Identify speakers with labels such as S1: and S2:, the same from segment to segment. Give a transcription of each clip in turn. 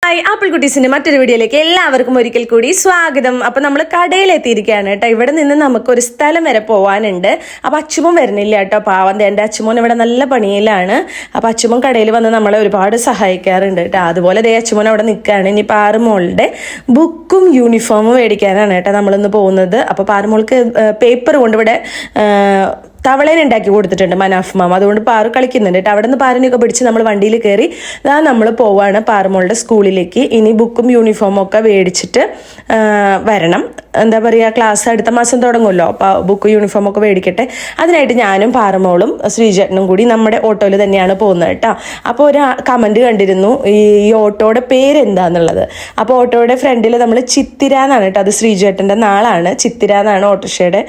S1: Hi apple കുട്ടീസിന്റെ മറ്റൊരു വീഡിയോയിലേക്ക് എല്ലാവർക്കും ഒരിക്കൽ കൂടി സ്വാഗതം. അപ്പൊ നമ്മൾ കടയിലെത്തിയിരിക്കുകയാണ് കേട്ടോ. ഇവിടെ നിന്ന് നമുക്ക് ഒരു സ്ഥലം വരെ പോവാനുണ്ട്. അപ്പൊ അച്ചുമോൻ വരുന്നില്ല കേട്ടോ, പാവം. എന്റെ അച്ചുമോൻ ഇവിടെ നല്ല പണിയിലാണ്. അപ്പൊ അച്ചുമോൻ കടയിൽ വന്ന് നമ്മളെ ഒരുപാട് സഹായിക്കാറുണ്ട് കേട്ടോ. അതുപോലെ ദേ അച്ചുമോൻ അവിടെ നിൽക്കുകയാണ്. ഇനി പാറുമോളുടെ ബുക്കും യൂണിഫോമും മേടിക്കാനാണ് കേട്ടോ നമ്മളിന്ന് പോകുന്നത്. അപ്പൊ പാറുമോൾക്ക് പേപ്പർ കൊണ്ട് ഇവിടെ തവളേനെ ഉണ്ടാക്കി കൊടുത്തിട്ടുണ്ട് മനാഫ് മാം. അതുകൊണ്ട് പാറു കളിക്കുന്നുണ്ട് കേട്ടോ. അവിടെ നിന്ന് പാറിനെയൊക്കെ പിടിച്ച് നമ്മൾ വണ്ടിയിൽ കയറി നമ്മൾ പോവാണ് പാറുമോളുടെ സ്കൂളിലേക്ക്. ഇനി ബുക്കും യൂണിഫോമും ഒക്കെ മേടിച്ചിട്ട് വരണം. എന്താ പറയുക, ക്ലാസ് അടുത്ത മാസം തുടങ്ങുമല്ലോ. അപ്പോൾ ബുക്ക് യൂണിഫോം ഒക്കെ മേടിക്കട്ടെ. അതിനായിട്ട് ഞാനും പാറുമോളും ശ്രീചേട്ടനും കൂടി നമ്മുടെ ഓട്ടോയിൽ തന്നെയാണ് പോകുന്നത് കേട്ടോ. അപ്പോൾ ഒരു കമൻറ്റ് കണ്ടിരുന്നു ഈ ഓട്ടോയുടെ പേരെന്താന്നുള്ളത്. അപ്പോൾ ഓട്ടോയുടെ ഫ്രണ്ടിൽ നമ്മൾ ചിത്തിര എന്നാണ് കേട്ടോ, അത് ശ്രീചേട്ടൻ്റെ നാളാണ്. ചിത്തിര എന്നാണ് ഓട്ടോറിക്ഷയുടെ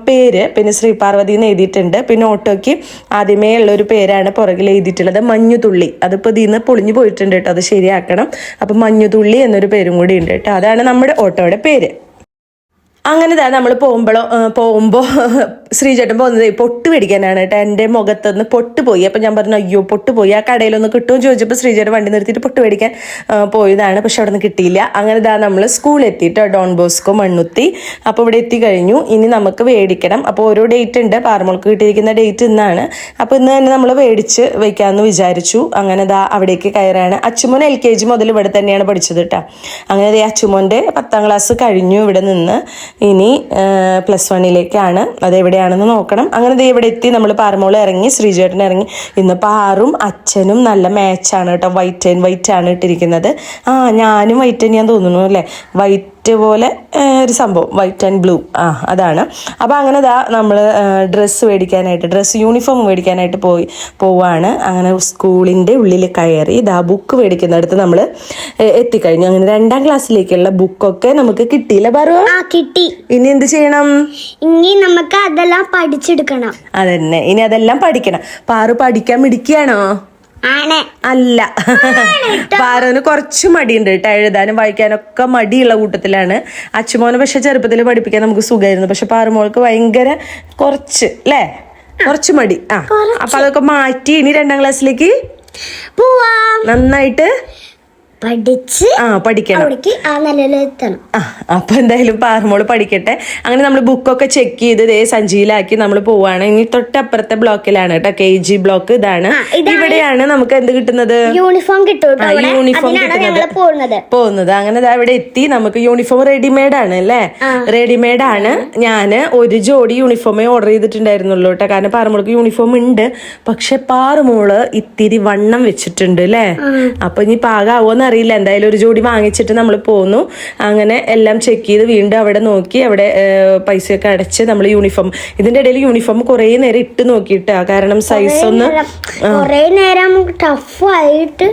S1: പേര്. പിന്നെ ശ്രീപാർവതി എന്ന് എഴുതിയിട്ടുണ്ട്. പിന്നെ ഓട്ടോയ്ക്ക് ആദ്യമേ ഉള്ളൊരു പേരാണ് പുറകിൽ എഴുതിയിട്ടുള്ളത്, മഞ്ഞുതുള്ളി. അതിപ്പോൾ ഇതിൽ നിന്ന് പൊളിഞ്ഞു പോയിട്ടുണ്ട് കേട്ടോ, അത് ശരിയാക്കണം. അപ്പം മഞ്ഞുതുള്ളി എന്നൊരു പേരും കൂടി ഉണ്ട് കേട്ടോ. അതാണ് നമ്മുടെ ഓട്ടോയുടെ പേര്. അങ്ങനെ തന്നെ നമ്മൾ പോകുമ്പോൾ ശ്രീചേട്ടൻ പോകുന്നത് പൊട്ട് മേടിക്കാനാണ് കേട്ടോ. എൻ്റെ മുഖത്തുനിന്ന് പൊട്ട് പോയി. അപ്പം ഞാൻ പറഞ്ഞു അയ്യോ പൊട്ട് പോയി, ആ കടയിലൊന്ന് കിട്ടുമെന്ന് ചോദിച്ചപ്പോൾ ശ്രീചേട്ടൻ വണ്ടി നിർത്തിയിട്ട് പൊട്ട് മേടിക്കാൻ പോയതാണ്. പക്ഷെ അവിടെ നിന്ന് കിട്ടിയില്ല. അങ്ങനെ നമ്മൾ സ്കൂളെത്തിയിട്ടോ, ഡോൺ ബോസ്കോ മണ്ണുത്തി. അപ്പോൾ ഇവിടെ എത്തിക്കഴിഞ്ഞു. ഇനി നമുക്ക് മേടിക്കണം. അപ്പോൾ ഓരോ ഡേറ്റ് ഉണ്ട്. പാറുമോൾക്ക് കിട്ടിയിരിക്കുന്ന ഡേറ്റ് ഇന്നാണ്. അപ്പോൾ ഇന്ന് തന്നെ നമ്മൾ മേടിച്ച് വയ്ക്കാമെന്ന് വിചാരിച്ചു. അങ്ങനെ അവിടേക്ക് കയറാണ്. അച്ചുമോൻ LKG മുതൽ ഇവിടെ തന്നെയാണ് പഠിച്ചത് കേട്ടോ. അങ്ങനെ അച്ചുമോൻ്റെ 10ാം ക്ലാസ് കഴിഞ്ഞു ഇവിടെ നിന്ന്. ഇനി +1ലേക്കാണ്. അതെവിടെയാണെന്ന് നോക്കണം. അങ്ങനെ ഇവിടെ എത്തി. നമ്മൾ പാറുമോൾ ഇറങ്ങി, ശ്രീചേട്ടൻ ഇറങ്ങി. ഇന്ന് പാറും അച്ഛനും നല്ല മാച്ചാണ് കേട്ടോ. വൈറ്റ് ആണ് ഇട്ടിരിക്കുന്നത്. ഞാനും വൈറ്റ് തന്നെയാന്ന് തോന്നുന്നു അല്ലേ. വൈറ്റ് പോലെ ഒരു സംഭവം, വൈറ്റ് ആൻഡ് ബ്ലൂ. അതാണ്. അപ്പോൾ അങ്ങനെ നമ്മൾ ഡ്രസ്സ് യൂണിഫോം മേടിക്കാനായിട്ട് പോവാണ്. അങ്ങനെ സ്കൂളിൻ്റെ ഉള്ളിൽ കയറി ബുക്ക് മേടിക്കുന്നിടത്ത് നമ്മൾ എത്തിക്കഴിഞ്ഞു. അങ്ങനെ 2ാം ക്ലാസ്സിലേക്കുള്ള ബുക്കൊക്കെ നമുക്ക് കിട്ടിയില്ല പറ.
S2: കിട്ടി.
S1: ഇനി എന്ത് ചെയ്യണം?
S2: ഇനി നമുക്ക് അതെല്ലാം പഠിച്ചെടുക്കണം.
S1: അതന്നെ, ഇനി അതെല്ലാം പഠിക്കണം. പാറു പഠിക്കാൻ മിടിക്കുകയാണോ? അല്ല, പാറുവിന് കുറച്ച് മടിയുണ്ട് കേട്ടോ. എഴുതാനും വായിക്കാനൊക്കെ മടിയുള്ള കൂട്ടത്തിലാണ്. അച്ചുമോനെ പക്ഷെ ചെറുപ്പത്തിൽ പഠിപ്പിക്കാൻ നമുക്ക് സുഖമായിരുന്നു. പക്ഷെ പാറുമോൾക്ക് ഭയങ്കര കുറച്ച് മടി. അപ്പൊ അതൊക്കെ മാറ്റി ഇനി 2ാം ക്ലാസ്സിലേക്ക് നന്നായിട്ട് പഠിക്കണം. അപ്പൊ എന്തായാലും പാറുമോള് പഠിക്കട്ടെ. അങ്ങനെ നമ്മൾ ബുക്കൊക്കെ ചെക്ക് ചെയ്ത് സഞ്ചിയിലാക്കി നമ്മൾ പോവാണ്. ഇനി തൊട്ടപ്പുറത്തെ ബ്ലോക്കിലാണ് കേട്ടോ, KG ബ്ലോക്ക്. ഇതാണ്. ഇവിടെയാണ് നമുക്ക് എന്ത് കിട്ടുന്നത്? യൂണിഫോം പോകുന്നത്. അങ്ങനെ ഇവിടെ എത്തി. നമുക്ക് യൂണിഫോം റെഡിമെയ്ഡ് ആണ് അല്ലേ? റെഡിമെയ്ഡ് ആണ്. ഞാൻ ഒരു ജോഡി യൂണിഫോമേ ഓർഡർ ചെയ്തിട്ടുണ്ടായിരുന്നുള്ളൂ കേട്ടോ. കാരണം പാറുമോൾക്ക് യൂണിഫോം ഉണ്ട്. പക്ഷെ പാറുമോള് ഇത്തിരി വണ്ണം വെച്ചിട്ടുണ്ട് അല്ലേ. അപ്പൊ ഇനി പാകാവോന്ന് അറിയില്ല. എന്തായാലും ഒരു ജോഡി വാങ്ങിച്ചിട്ട് നമ്മൾ പോന്നു. അങ്ങനെ എല്ലാം ചെക്ക് ചെയ്ത് വീണ്ടും അവിടെ നോക്കി, അവിടെ പൈസയൊക്കെ അടച്ച് നമ്മൾ യൂണിഫോം, ഇതിന്റെ ഇടയിൽ യൂണിഫോം കുറേ നേരം ഇട്ട് നോക്കിയിട്ടാ. കാരണം സൈസ് ഒന്ന്
S2: കുറേ നേരം ടഫായിട്ട്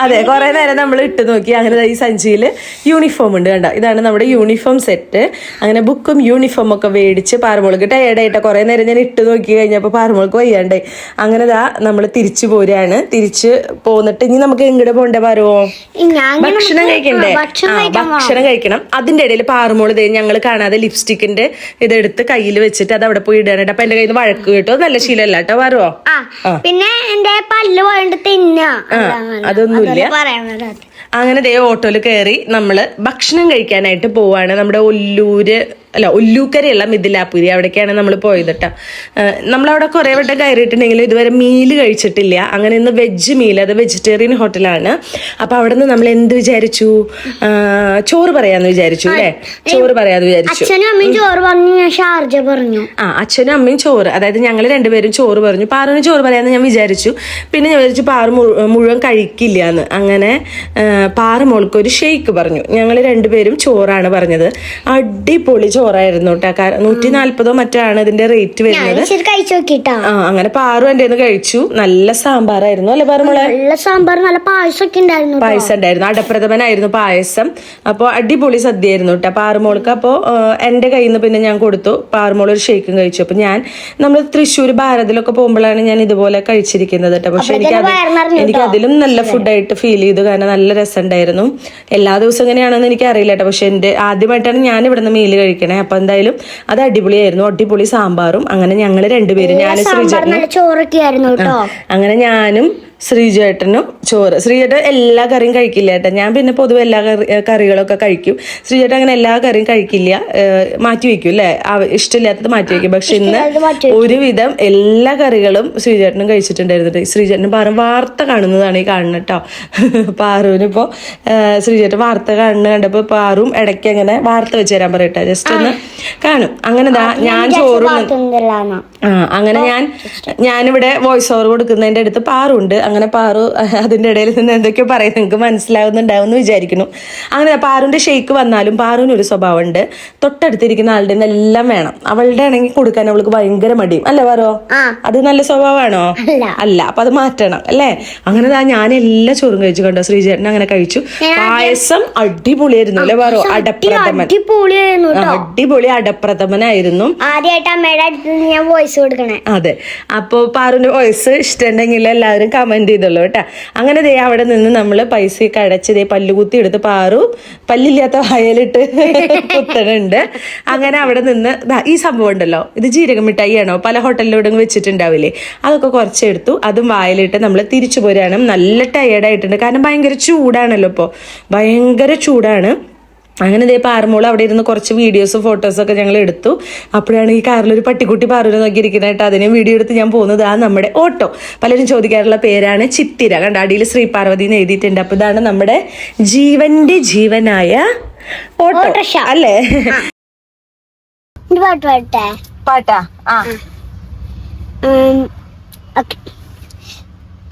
S1: അതെ, കുറെ നേരം നമ്മൾ ഇട്ട് നോക്കി. അങ്ങനെ ഈ സഞ്ചിയിൽ യൂണിഫോം ഉണ്ട് കണ്ട. ഇതാണ് നമ്മുടെ യൂണിഫോം സെറ്റ്. അങ്ങനെ ബുക്കും യൂണിഫോം ഒക്കെ മേടിച്ച് പാറുമോൾക്ക് ടയേർഡായിട്ടാ. കുറെ നേരം ഞാൻ ഇട്ട് നോക്കി കഴിഞ്ഞപ്പോൾ പാറുമോൾക്ക് വയ്യാണ്ടായി. അങ്ങനെ നമ്മൾ തിരിച്ചു പോരാണ്. തിരിച്ച് പോന്നിട്ട് ഇനി നമുക്ക് എങ്ങോട്ട് പോണ്ടേ പാറുവോ? ഭക്ഷണം കഴിക്കണ്ടേ? ഭക്ഷണം കഴിക്കണം. അതിന്റെ ഇടയിൽ പാറുമോള് ഞങ്ങൾ കാണാതെ ലിപ്സ്റ്റിക്കിന്റെ ഇതെടുത്ത് കയ്യിൽ വെച്ചിട്ട് അത് അവിടെ പോയി ഇടാനായിട്ട്. അപ്പൊ എന്റെ കയ്യിൽ നിന്ന് വഴക്ക് കേട്ടോ. നല്ല ശീലമല്ല കേട്ടോ പാറുവോ.
S2: പിന്നെ എന്റെ പല്ല് പോയിട്ട്
S1: അതൊന്നുമില്ല. അങ്ങനെ ഓട്ടോയിൽ കയറി നമ്മള് ഭക്ഷണം കഴിക്കാനായിട്ട് പോവാണ്. നമ്മുടെ ഒല്ലൂക്കരയുള്ള മിഥിലാപുരി, അവിടേക്കാണ് നമ്മൾ പോയത് കേട്ടോ. നമ്മളവിടെ കുറേ വട്ടം കയറിയിട്ടുണ്ടെങ്കിലും ഇതുവരെ മീല് കഴിച്ചിട്ടില്ല. അങ്ങനെ ഇന്ന് വെജ് മീൽ, അത് വെജിറ്റേറിയൻ ഹോട്ടലാണ്. അപ്പൊ അവിടെ നിന്ന് നമ്മൾ എന്ത് വിചാരിച്ചു? ചോറ് പറയാന്ന് വിചാരിച്ചു അല്ലേ.
S2: അച്ഛനും അമ്മയും ചോറ് പറഞ്ഞു.
S1: അച്ഛനും അമ്മയും ചോറ്, അതായത് ഞങ്ങൾ രണ്ടുപേരും ചോറ് പറഞ്ഞു. പാറുവിന് ചോറ് പറയാന്ന് ഞാൻ വിചാരിച്ചു. പിന്നെ ഞാൻ വിചാരിച്ചു പാറു മുഴുവൻ കഴിക്കില്ല എന്ന്. അങ്ങനെ പാറുമോൾക്ക് ഒരു ഷെയ്ക്ക് പറഞ്ഞു. ഞങ്ങൾ രണ്ടുപേരും ചോറാണ് പറഞ്ഞത്. അടിപൊളി ചോറായിരുന്നു കേട്ടോ. 140 മറ്റാണ് ഇതിന്റെ റേറ്റ് വരുന്നത്. അങ്ങനെ പാറു എന്റെ കഴിച്ചു. നല്ല സാമ്പാറായിരുന്നു അല്ലെ പാറുമോളെ?
S2: നല്ല സാമ്പാർ, നല്ല പായസം
S1: ഉണ്ടായിരുന്നു. അടപ്രഥമനായിരുന്നു പായസം. അപ്പോൾ അടിപൊളി സദ്യയായിരുന്നു കേട്ടോ പാറുമോൾക്ക്. അപ്പോൾ എന്റെ കയ്യിൽ നിന്ന് പിന്നെ ഞാൻ കൊടുത്തു. പാറുമോൾ ഒരു ഷേക്കും കഴിച്ചു. അപ്പൊ നമ്മൾ തൃശ്ശൂർ ഭാരതിലൊക്കെ പോകുമ്പോഴാണ് ഞാൻ ഇതുപോലെ കഴിച്ചിരിക്കുന്നത് കേട്ടോ. പക്ഷെ എനിക്ക് അതിലും നല്ല ഫുഡായിട്ട് ഫീൽ ചെയ്തു. കാരണം നല്ല രസമുണ്ടായിരുന്നു. എല്ലാ ദിവസവും എങ്ങനെയാണെന്ന് എനിക്ക് അറിയില്ല കേട്ടോ. പക്ഷെ ആദ്യമായിട്ടാണ് ഞാൻ ഇവിടെ നിന്ന് മീല് കഴിക്കണേ. അപ്പൊ എന്തായാലും അത് അടിപൊളിയായിരുന്നു. അടിപൊളി സാമ്പാറും. അങ്ങനെ ഞങ്ങള് രണ്ടുപേരും, ഞാനും ശ്രീചേട്ടനും,
S2: അങ്ങനെ ഞാനും
S1: ശ്രീജേട്ടനും ചോറ്. ശ്രീജേട്ടൻ എല്ലാ കറിയും കഴിക്കില്ല ഏട്ടാ. ഞാൻ പിന്നെ പൊതുവെ എല്ലാ കറികളൊക്കെ കഴിക്കും. ശ്രീജേട്ടൻ അങ്ങനെ എല്ലാ കറിയും കഴിക്കില്ല, മാറ്റി വെക്കും അല്ലേ, ഇഷ്ടമില്ലാത്തത് മാറ്റി വെക്കും. പക്ഷെ ഇന്ന് ഒരുവിധം എല്ലാ കറികളും ശ്രീജേട്ടനും കഴിച്ചിട്ടുണ്ടായിരുന്നു. ശ്രീജേട്ടനും പാറും വാർത്ത കാണുന്നതാണ് ഈ കാണുന്നത് കേട്ടോ. പാറുവിനിപ്പോ ശ്രീജേട്ടൻ വാർത്ത കണ്ടപ്പോ പാറും ഇടയ്ക്ക് അങ്ങനെ വാർത്ത വെച്ച് തരാൻ പറയട്ടെ, ജസ്റ്റ് ഒന്ന് കാണും. അങ്ങനെ ഞാൻ ചോറും അങ്ങനെ ഞാനിവിടെ വോയിസ് ഓവർ കൊടുക്കുന്നതിന്റെ അടുത്ത് പാറുണ്ട്. അങ്ങനെ പാറു അതിന്റെ ഇടയിൽ നിന്ന് എന്തൊക്കെയോ പറയുന്നത് നിങ്ങൾക്ക് മനസ്സിലാവുന്നുണ്ടാവും എന്ന് വിചാരിക്കുന്നു. അങ്ങനെ പാറുവിന്റെ ഷെയ്ക്ക് വന്നാലും പാറുവിന് ഒരു സ്വഭാവമുണ്ട്, തൊട്ടടുത്തിരിക്കുന്ന ആളുടെ എല്ലാം വേണം. അവളുടെ ആണെങ്കിൽ കൊടുക്കാൻ അവൾക്ക് ഭയങ്കര മടിയും അല്ലേ പാറോ? അത് നല്ല സ്വഭാവമാണോ? അല്ല. അപ്പൊ അത് മാറ്റണം അല്ലേ? അങ്ങനെ ഞാൻ എല്ലാ ചോറും കഴിച്ചു കണ്ടോ. ശ്രീജേട്ടൻ അങ്ങനെ കഴിച്ചു. പായസം അടിപൊളിയായിരുന്നു അല്ലേ പാറോ? അടപ്രഥമൻ അടിപൊളി അടപ്രഥമനായിരുന്നു.
S2: ആദ്യമായിട്ട് അമ്മയുടെ അടുത്ത് ഞാൻ വോയിസ് കൊടുക്കണേ.
S1: അതെ. അപ്പൊ പാറുവിന്റെ വോയിസ് ഇഷ്ടമുണ്ടെങ്കിൽ എല്ലാവരും കമന്റ് ചെയ്തോളൂ കേട്ടാ. അങ്ങനെ അവിടെ നിന്ന് നമ്മള് പൈസയൊക്കെ അടച്ച് പല്ലുകുത്തി എടുത്ത് പാറു പല്ലില്ലാത്ത വായലിട്ട് കുത്തണുണ്ട്. അങ്ങനെ അവിടെ നിന്ന് ഈ സംഭവം ഉണ്ടല്ലോ, ഇത് ജീരക മിഠായി ആണോ, പല ഹോട്ടലിലൂടെ വെച്ചിട്ടുണ്ടാവില്ലേ, അതൊക്കെ കുറച്ചെടുത്തു. അതും വായിലിട്ട് നമ്മൾ തിരിച്ചു പോരാണ്. നല്ല ടയേർഡായിട്ടുണ്ട്, കാരണം ഭയങ്കര ചൂടാണല്ലോ, ഇപ്പോൾ ഭയങ്കര ചൂടാണ്. അങ്ങനെ പാറുമോൾ അവിടെ ഇരുന്ന് കുറച്ച് വീഡിയോസും ഫോട്ടോസൊക്കെ ഞങ്ങൾ എടുത്തു. അപ്പോഴാണ് ഈ കാറിലൊരു പട്ടിക്കുട്ടി പാറുവിനെ നോക്കിയിരിക്കുന്നതായിട്ട് അതിനെ വീഡിയോ എടുത്ത് ഞാൻ പോകുന്നത്. നമ്മുടെ ഓട്ടോ. പലരും ചോദിക്കാറുള്ള പേരാണ് ചിത്തിര. കണ്ട അടിയിൽ ശ്രീ പാർവതി എന്ന് എഴുതിയിട്ടുണ്ട്. അപ്പൊ ഇതാണ് നമ്മുടെ ജീവന്റെ ജീവനായ ഓട്ടോ അല്ലേ? പാട്ടാ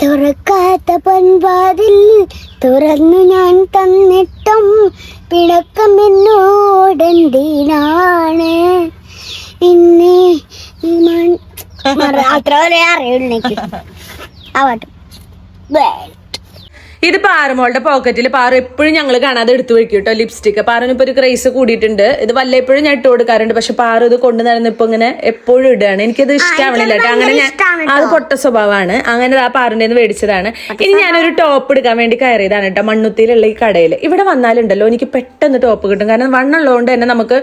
S2: തുറക്കാത്ത പൊൻവാതിൽ തുറന്നു ഞാൻ തന്നിട്ടും പിണക്കം എന്നോടെന്തിനാണ് ഇന്നെ അത്ര വരെ അറിയുള്ളൂ ആ പാട്ട്.
S1: ഇത് പാറുമോളുടെ പോക്കറ്റിൽ പാറു എപ്പോഴും ഞങ്ങൾ കാണാതെ എടുത്തു വയ്ക്കും കേട്ടോ ലിപ്സ്റ്റിക്. പാറുവിനിപ്പോ ഒരു ക്രൈസ് കൂടിയിട്ടുണ്ട്. ഇത് വല്ലപ്പോഴും ഞാൻ ഇട്ട് കൊടുക്കാറുണ്ട്. പക്ഷെ പാറു ഇത് കൊണ്ടു നടന്നിപ്പോ ഇങ്ങനെ എപ്പോഴും ഇടുകയാണ്. എനിക്കത് ഇഷ്ടാവണില്ല കേട്ടോ. അങ്ങനെ ഞാൻ അത് പൊട്ട സ്വഭാവമാണ്. അങ്ങനെ ആ പാറിന്റെ മേടിച്ചതാണ്. ഇനി ഞാനൊരു ടോപ്പ് എടുക്കാൻ വേണ്ടി കയറിയതാണ് കേട്ടോ മണ്ണുത്തിയിലുള്ള ഈ കടയിൽ. ഇവിടെ വന്നാലുണ്ടല്ലോ എനിക്ക് പെട്ടെന്ന് ടോപ്പ് കിട്ടും. കാരണം വണ്ണുള്ളതുകൊണ്ട് തന്നെ നമുക്ക്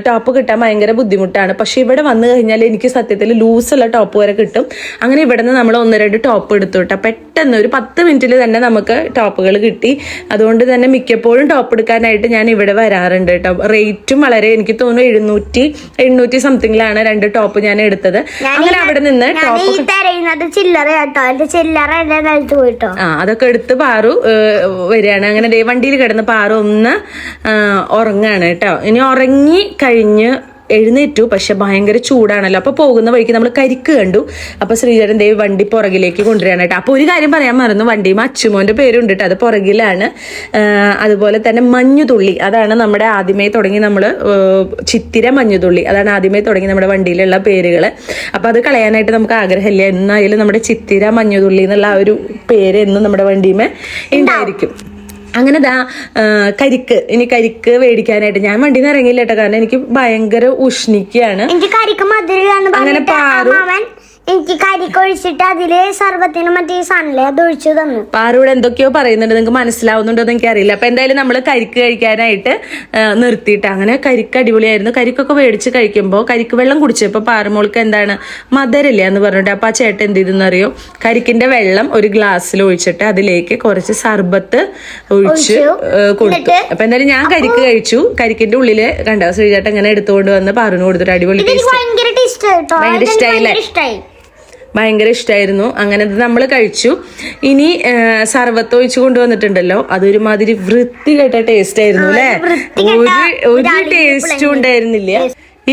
S1: ടോപ്പ് കിട്ടാൻ ഭയങ്കര ബുദ്ധിമുട്ടാണ്. പക്ഷെ ഇവിടെ വന്നു കഴിഞ്ഞാൽ എനിക്ക് സത്യത്തിൽ ലൂസുള്ള ടോപ്പ് വരെ കിട്ടും. അങ്ങനെ ഇവിടെ നിന്ന് നമ്മൾ 1-2 ടോപ്പ് എടുത്തു കേട്ടോ. പെട്ടെന്ന് ഒരു 10 മിനിറ്റിൽ തന്നെ നമുക്ക് ടോപ്പുകൾ കിട്ടി. അതുകൊണ്ട് തന്നെ മിക്കപ്പോഴും ടോപ്പ് എടുക്കാനായിട്ട് ഞാൻ ഇവിടെ വരാറുണ്ട് കേട്ടോ. റേറ്റും വളരെ എനിക്ക് തോന്നുന്നു 700-800 സംതിങ്ങിലാണ് 2 ടോപ്പ് ഞാൻ എടുത്തത്. അങ്ങനെ അവിടെ നിന്ന് ടോപ്പ് അതൊക്കെ എടുത്ത് പാറു വരികയാണ്. അങ്ങനെ വണ്ടിയിൽ കിടന്ന് പാറു ഒന്ന് ഉറങ്ങാണ് കേട്ടോ. ഇനി ഉറങ്ങി കഴിഞ്ഞ് എഴുന്നേറ്റു. പക്ഷെ ഭയങ്കര ചൂടാണല്ലോ. അപ്പൊ പോകുന്ന വഴിക്ക് നമ്മൾ കരിക്ക് കണ്ടു. അപ്പൊ ശ്രീജേട്ടൻ ദേവ് വണ്ടി പുറകിലേക്ക് കൊണ്ടുവരാണ് കേട്ടോ. അപ്പൊ ഒരു കാര്യം പറയാൻ മറന്നു, വണ്ടിയും അച്ചുമോന്റെ പേരുണ്ട് കേട്ടോ, അത് പുറകിലാണ്. അതുപോലെ തന്നെ മഞ്ഞുതുള്ളി, അതാണ് നമ്മുടെ ആദ്യമേ തുടങ്ങി നമ്മള് ചിത്തിര മഞ്ഞുതുള്ളി, അതാണ് ആദ്യമേ തുടങ്ങി നമ്മുടെ വണ്ടിയിലുള്ള പേരുകള്. അപ്പൊ അത് കളയാനായിട്ട് നമുക്ക് ആഗ്രഹമില്ല. എന്നായാലും നമ്മുടെ ചിത്തിര മഞ്ഞുതുള്ളി എന്നുള്ള ആ ഒരു പേര് എന്നും നമ്മുടെ വണ്ടിയുമേ ഉണ്ടായിരിക്കും. അങ്ങനെ ഇനി കരിക്ക് മേടിക്കാനായിട്ട് ഞാൻ വണ്ടിയിൽ നിന്ന് ഇറങ്ങിയില്ല കേട്ടോ. കാരണം എനിക്ക് ഭയങ്കര ഉഷ്ണിക്കാണ്. അങ്ങനെ പാറു
S2: എനിക്ക് കരിക്ക് ഒഴിച്ചിട്ട് അതില് സർവത്തിന് മറ്റേ സൺലേ അത് ഒഴിച്ചു തന്നു.
S1: പാറൂടെ എന്തൊക്കെയോ പറയുന്നുണ്ട്, നിങ്ങൾക്ക് മനസ്സിലാവുന്നുണ്ടോ എന്ന് എനിക്കറിയില്ല. അപ്പൊ എന്തായാലും നമ്മള് കരിക്ക് കഴിക്കാനായിട്ട് നിർത്തിയിട്ട് അങ്ങനെ കരിക്ക് അടിപൊളിയായിരുന്നു. കരിക്കൊക്കെ മേടിച്ച് കഴിക്കുമ്പോൾ കരിക്ക് വെള്ളം കുടിച്ചപ്പോ പാറുമോൾക്ക് എന്താണ് മധുരല്ല എന്ന് പറഞ്ഞിട്ട് അപ്പൊ ആ ചേട്ടൻ എന്ത് ചെയ്തെന്ന് അറിയോ, കരിക്കിന്റെ വെള്ളം ഒരു ഗ്ലാസ്സിൽ ഒഴിച്ചിട്ട് അതിലേക്ക് കുറച്ച് സർബത്ത് ഒഴിച്ച് കൊടുത്തു. അപ്പൊ എന്തായാലും ഞാൻ കരിക്ക് കഴിച്ചു. കരിക്കിന്റെ ഉള്ളില് കണ്ടോ ശ്രീചേട്ടൻ ഇങ്ങനെ എടുത്തുകൊണ്ട് വന്ന് പാറുവിന് കൊടുത്തിട്ട് അടിപൊളി ഭയങ്കര ഇഷ്ടായില്ലേ? ഭയങ്കര ഇഷ്ടമായിരുന്നു. അങ്ങനെ നമ്മൾ കഴിച്ചു. ഇനി സർബത്ത് ഒഴിച്ചു കൊണ്ടുവന്നിട്ടുണ്ടല്ലോ, അതൊരുമാതിരി വൃത്തികെട്ട ടേസ്റ്റ് ആയിരുന്നു അല്ലെ. ഒരു ടേസ്റ്റും ഉണ്ടായിരുന്നില്ല.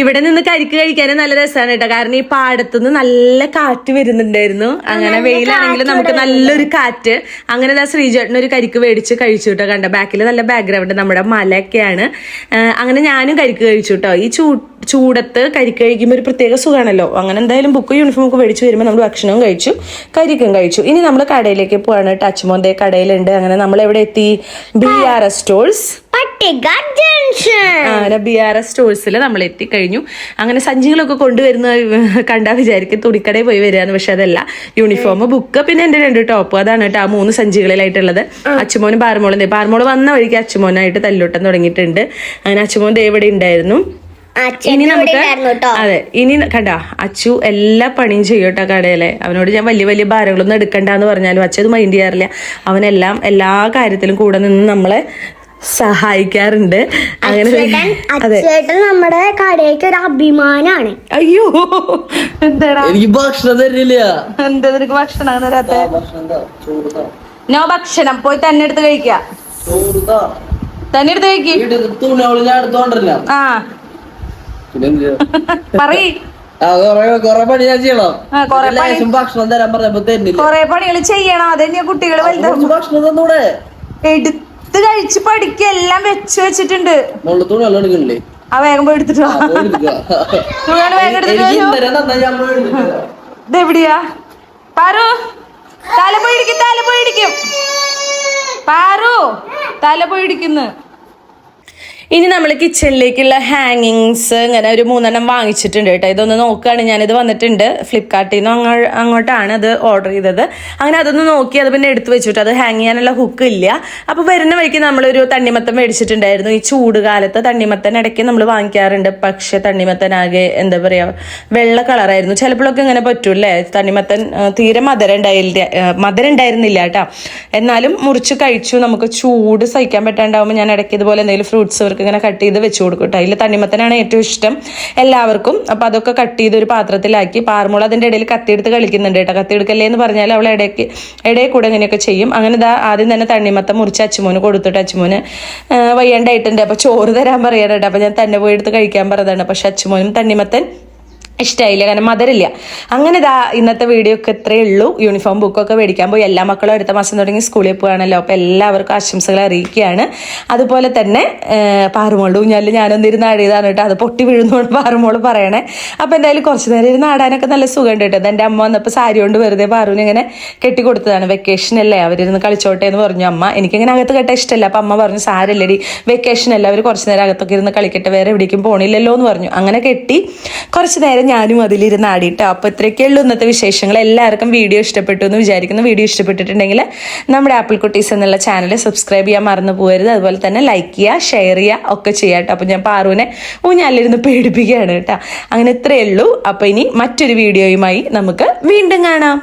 S1: ഇവിടെ നിന്ന് കരിക്ക് കഴിക്കാനും നല്ല രസമാണ് കേട്ടോ. കാരണം ഈ പാടത്തുനിന്ന് നല്ല കാറ്റ് വരുന്നുണ്ടായിരുന്നു. അങ്ങനെ വെയിലാണെങ്കിലും നമുക്ക് നല്ലൊരു കാറ്റ്. അങ്ങനെ ശ്രീജേട്ടൻ ഒരു കരിക്ക് മേടിച്ച് കഴിച്ചു കേട്ടോ. കണ്ട ബാക്കിൽ നല്ല ബാക്ക്ഗ്രൗണ്ട് നമ്മുടെ മലയൊക്കെയാണ്. അങ്ങനെ ഞാനും കരിക്ക് കഴിച്ചു കേട്ടോ. ഈ ചൂടത്ത് കരിക്ക് കഴിക്കുമ്പോൾ ഒരു പ്രത്യേക സുഖമാണല്ലോ. അങ്ങനെ എന്തായാലും ബുക്ക് യൂണിഫോം ഒക്കെ മേടിച്ച് വരുമ്പോൾ നമ്മൾ ഭക്ഷണവും കഴിച്ചു, കരിക്കും കഴിച്ചു. ഇനി നമ്മൾ കടയിലേക്ക് പോവാണ്. ടച്ച്മോന്റെ കടയിലുണ്ട്. അങ്ങനെ നമ്മൾ എവിടെ എത്തി? BRS സ്റ്റോഴ്സ്, അങ്ങനെ BRS സ്റ്റോഴ്സിൽ നമ്മൾ എത്തിക്കഴിഞ്ഞു. അങ്ങനെ സഞ്ചികളൊക്കെ കൊണ്ടുവരുന്ന കണ്ടാ വിചാരിക്കും തുണിക്കടയിൽ പോയി വരികയെന്ന്. പക്ഷെ അതല്ല, യൂണിഫോം, ബുക്ക്, പിന്നെ എന്റെ 2 ടോപ്പ്, അതാണ് കേട്ടോ ആ 3 സഞ്ചികളിലായിട്ടുള്ളത്. അച്ചുമോനും പാറുമോളും വന്ന വഴിക്ക് അച്ചുമോനായിട്ട് തല്ലൂട്ടം തുടങ്ങിയിട്ടുണ്ട്. അങ്ങനെ അച്ചുമോൻ ഇവിടെ ഉണ്ടായിരുന്നു. ഇനി നമുക്ക് അതെ ഇനി കണ്ട അച്ചു എല്ലാ പണിയും ചെയ്യോട്ടോ കടയിലെ. അവനോട് ഞാൻ വലിയ വലിയ ഭാരങ്ങളൊന്നും എടുക്കണ്ടെന്ന് പറഞ്ഞാലും അച്ഛൻ അത് മൈൻഡ് ചെയ്യാറില്ല. അവനെല്ലാം എല്ലാ കാര്യത്തിലും കൂടെ നിന്ന് നമ്മളെ സഹായിക്കാറുണ്ട്. അങ്ങനെ
S2: ചേട്ടൻ നമ്മുടെ കടയ്ക്ക് ഒരു അഭിമാനാണ്.
S1: അയ്യോ എന്താടാ
S3: എനിക്ക് ഭക്ഷണം തരില്ല.
S1: എന്താ നിനക്ക് ഭക്ഷണം തരാത്ത? നോ ഭക്ഷണം പോയി തന്നെ എടുത്ത് കഴിക്ക. തന്നെ എടുത്ത് കഴിക്ക. ആ പറയ്.
S3: കൊറേ പണി ഞാൻ ചെയ്യണം. ഭക്ഷണം തരാൻ പറഞ്ഞപ്പോ തരുന്നില്ല.
S1: കൊറേ പണികൾ ചെയ്യണം. അതെന്നെയാ കുട്ടികള് വലുതാവും.
S3: ഭക്ഷണം തന്നൂടെ?
S1: എടുത്ത് കഴിച്ച് പഠിക്ക. എല്ലാം വെച്ച് വെച്ചിട്ടുണ്ട്.
S3: തുണി എല്ലാം എടുക്കണില്ലേ?
S1: ആ വേഗം പോയി എടുത്തിട്ട് വേഗം എടുത്തിട്ട്. ഇതെവിടെയാ പാറു? തല പോയിടിക്കും, തല പോയിടിക്കും. പാറു തല പോയിടിക്കുന്നു. ഇനി നമ്മൾ കിച്ചണിലേക്കുള്ള ഹാങ്ങിങ്സ് ഇങ്ങനെ ഒരു 3 വാങ്ങിച്ചിട്ടുണ്ട് കേട്ടോ. ഇതൊന്ന് നോക്കുകയാണ് ഞാനിത് വന്നിട്ടുണ്ട് ഫ്ലിപ്കാർട്ടിൽ നിന്ന് അങ്ങോട്ടാണ് അത് ഓർഡർ ചെയ്തത്. അങ്ങനെ അതൊന്ന് നോക്കി അത് പിന്നെ എടുത്തു വെച്ചിട്ട് അത് ഹാങ് ചെയ്യാനുള്ള ഹുക്ക് ഇല്ല. അപ്പോൾ വരുന്ന വഴിക്ക് നമ്മളൊരു തണ്ണിമത്തൻ മേടിച്ചിട്ടുണ്ടായിരുന്നു. ഈ ചൂട് കാലത്ത് തണ്ണിമത്തൻ ഇടയ്ക്ക് നമ്മൾ വാങ്ങിക്കാറുണ്ട്. പക്ഷെ തണ്ണിമത്തനാകെ എന്താ പറയുക വെള്ള കളറായിരുന്നു. ചിലപ്പോഴൊക്കെ ഇങ്ങനെ പറ്റൂല്ലേ തണ്ണിമത്തൻ തീരെ മധുരം ഉണ്ടായിരുന്നില്ല കേട്ടോ. എന്നാലും മുറിച്ച് കഴിച്ചു. നമുക്ക് ചൂട് സഹിക്കാൻ പറ്റാണ്ടാവുമ്പോൾ ഞാൻ ഇടയ്ക്ക് ഇതുപോലെ എന്തെങ്കിലും ഫ്രൂട്ട്സ് ഇങ്ങനെ കട്ട് ചെയ്ത് വെച്ച് കൊടുക്കും കേട്ടോ. അതിൽ തണ്ണിമത്തനാണ് ഏറ്റവും ഇഷ്ടം എല്ലാവർക്കും. അപ്പൊ അതൊക്കെ കട്ട് ചെയ്ത് ഒരു പാത്രത്തിലാക്കി. പാർമോൾ അതിന്റെ ഇടയിൽ കത്തിയെടുത്ത് കളിക്കുന്നുണ്ട് കേട്ടോ. കത്തിയെടുക്കല്ലേ എന്ന് പറഞ്ഞാൽ അവൾ ഇടയിൽ കൂടെ ഇങ്ങനെയൊക്കെ ചെയ്യും. അങ്ങനെ ആദ്യം തന്നെ തണ്ണിമത്തം മുറിച്ച് അച്ചുമോന് കൊടുത്തിട്ട് അച്ചുമോന് വയ്യാണ്ടായിട്ടുണ്ട്. അപ്പൊ ചോറ് തരാൻ പറയാൻ കേട്ടോ. അപ്പൊ ഞാൻ തന്നെ പോയി എടുത്ത് കഴിക്കാൻ പറഞ്ഞതാണ്. പക്ഷെ അച്ചുമോനും തണ്ണിമത്തൻ ഇഷ്ടമായില്ല, കാരണം മധുരമില്ല. അങ്ങനെ ഇന്നത്തെ വീഡിയോ ഒക്കെ ഇത്രയേ ഉള്ളൂ. യൂണിഫോം ബുക്കൊക്കെ മേടിക്കാൻ പോയി. എല്ലാ മക്കളും അടുത്ത മാസം തുടങ്ങി സ്കൂളിൽ പോകാണല്ലോ. അപ്പോൾ എല്ലാവർക്കും ആശംസകൾ അറിയിക്കുകയാണ്. അതുപോലെ തന്നെ പാറുമോളുടെ ഊഞ്ഞാലിൽ ഞാനൊന്നിരുന്ന് ആടിയതാണ് കേട്ടോ. അത് പൊട്ടി വീഴുന്നോണ്ട് പാറുമോള് പറയണേ. അപ്പോൾ എന്തായാലും കുറച്ച് നേരം ഇരുന്ന് ആടാനൊക്കെ നല്ല സുഖമുണ്ട് കേട്ടോ. എൻ്റെ അമ്മ വന്നപ്പോൾ സാരി കൊണ്ട് വെറുതെ പാറുവിന് ഇങ്ങനെ കെട്ടിക്കൊടുത്തതാണ്. വെക്കേഷൻ അല്ലേ, അവരിരുന്ന് കളിച്ചോട്ടെ എന്ന് പറഞ്ഞു അമ്മ. എനിക്കിങ്ങനെ അകത്ത് കെട്ടാൻ ഇഷ്ടമല്ല. അപ്പം അമ്മ പറഞ്ഞു സാരല്ലടി വെക്കേഷൻ അല്ല, അവർ കുറച്ച് നേരം അകത്തൊക്കെ ഇരുന്ന് കളിക്കട്ടെ, വേറെ എവിടേക്കും പോണില്ലല്ലോ എന്ന് പറഞ്ഞു. അങ്ങനെ കെട്ടി കുറച്ച് നേരം ഞാനും അതിലിരുന്ന് ആടിയിട്ട്. അപ്പോൾ ഇത്രയൊക്കെ ഉള്ളൂ ഇന്നത്തെ വിശേഷങ്ങൾ. എല്ലാവർക്കും വീഡിയോ ഇഷ്ടപ്പെട്ടു എന്ന് വിചാരിക്കുന്നു. വീഡിയോ ഇഷ്ടപ്പെട്ടിട്ടുണ്ടെങ്കിൽ നമ്മുടെ ആപ്പിൾ കുട്ടീസ് എന്നുള്ള ചാനൽ സബ്സ്ക്രൈബ് ചെയ്യാൻ മറന്നു പോകരുത്. അതുപോലെ തന്നെ ലൈക്ക് ചെയ്യുക, ഷെയർ ചെയ്യുക ഒക്കെ ചെയ്യാം കേട്ടോ. അപ്പോൾ ഞാൻ പാറുവിനെ ഊഞ്ഞാലിരുന്ന് പേടിപ്പിക്കുകയാണ് കേട്ടോ. അങ്ങനെ ഇത്രയേ ഉള്ളൂ. അപ്പോൾ ഇനി മറ്റൊരു വീഡിയോയുമായി നമുക്ക് വീണ്ടും കാണാം.